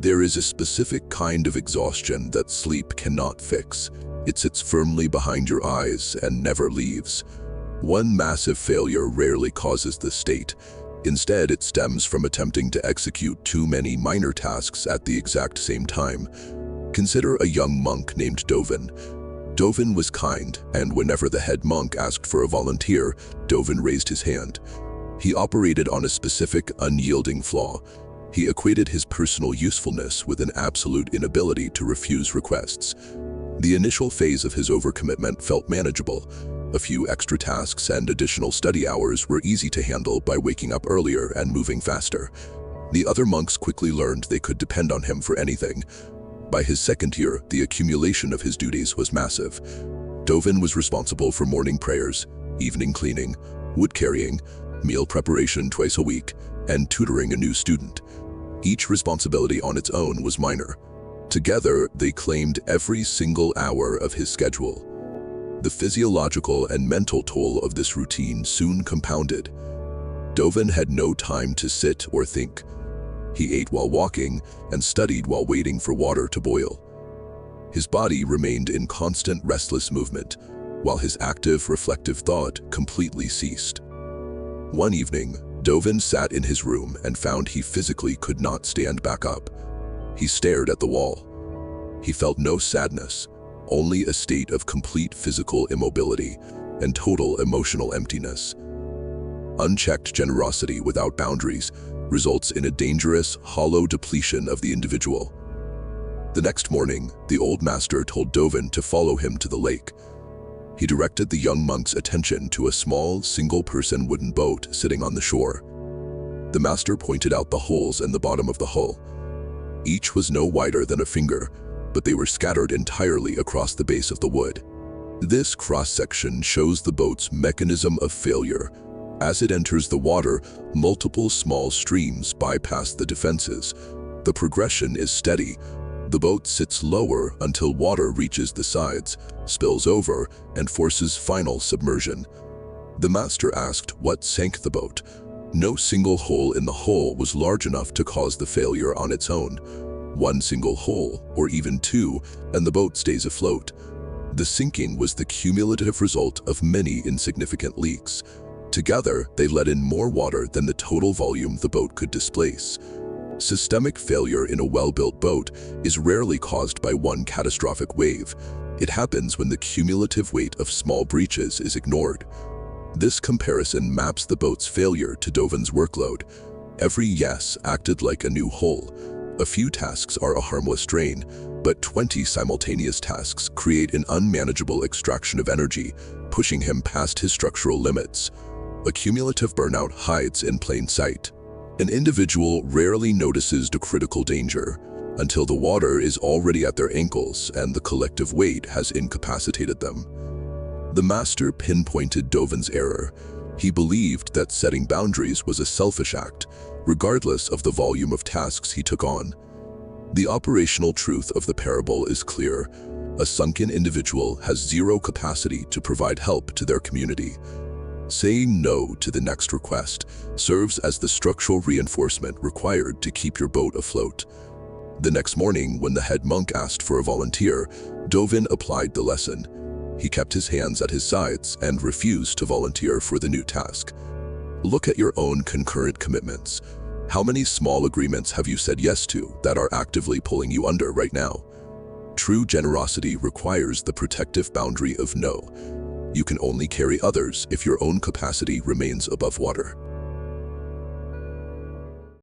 There is a specific kind of exhaustion that sleep cannot fix. It sits firmly behind your eyes and never leaves. One massive failure rarely causes this state. Instead, it stems from attempting to execute too many minor tasks at the exact same time. Consider a young monk named Dovin. Dovin was kind, and whenever the head monk asked for a volunteer, Dovin raised his hand. He operated on a specific, unyielding flaw. He equated his personal usefulness with an absolute inability to refuse requests. The initial phase of his overcommitment felt manageable. A few extra tasks and additional study hours were easy to handle by waking up earlier and moving faster. The other monks quickly learned they could depend on him for anything. By his second year, the accumulation of his duties was massive. Dovin was responsible for morning prayers, evening cleaning, wood carrying, meal preparation twice a week, and tutoring a new student. Each responsibility on its own was minor. Together, they claimed every single hour of his schedule. The physiological and mental toll of this routine soon compounded. Dovin had no time to sit or think. He ate while walking and studied while waiting for water to boil. His body remained in constant restless movement, while his active, reflective thought completely ceased. One evening, Dovin sat in his room and found he physically could not stand back up. He stared at the wall. He felt no sadness, only a state of complete physical immobility and total emotional emptiness. Unchecked generosity without boundaries results in a dangerous, hollow depletion of the individual. The next morning, the old master told Dovin to follow him to the lake. He directed the young monk's attention to a small, single-person wooden boat sitting on the shore. The master pointed out the holes in the bottom of the hull. Each was no wider than a finger, but they were scattered entirely across the base of the wood. This cross-section shows the boat's mechanism of failure. As it enters the water, multiple small streams bypass the defenses. The progression is steady. The boat sits lower until water reaches the sides, spills over, and forces final submersion. The master asked what sank the boat. No single hole in the hull was large enough to cause the failure on its own. One single hole, or even two, and the boat stays afloat. The sinking was the cumulative result of many insignificant leaks. Together, they let in more water than the total volume the boat could displace. Systemic failure in a well-built boat is rarely caused by one catastrophic wave. It happens when the cumulative weight of small breaches is ignored. This comparison maps the boat's failure to Dovin's workload. Every yes acted like a new hull. A few tasks are a harmless drain, but 20 simultaneous tasks create an unmanageable extraction of energy, pushing him past his structural limits. A cumulative burnout hides in plain sight. An individual rarely notices the critical danger until the water is already at their ankles and the collective weight has incapacitated them. The master pinpointed Dovin's error. He believed that setting boundaries was a selfish act, regardless of the volume of tasks he took on. The operational truth of the parable is clear. A sunken individual has zero capacity to provide help to their community. Saying no to the next request serves as the structural reinforcement required to keep your boat afloat. The next morning, when the head monk asked for a volunteer, Dovin applied the lesson. He kept his hands at his sides and refused to volunteer for the new task. Look at your own concurrent commitments. How many small agreements have you said yes to that are actively pulling you under right now? True generosity requires the protective boundary of no. You can only carry others if your own capacity remains above water.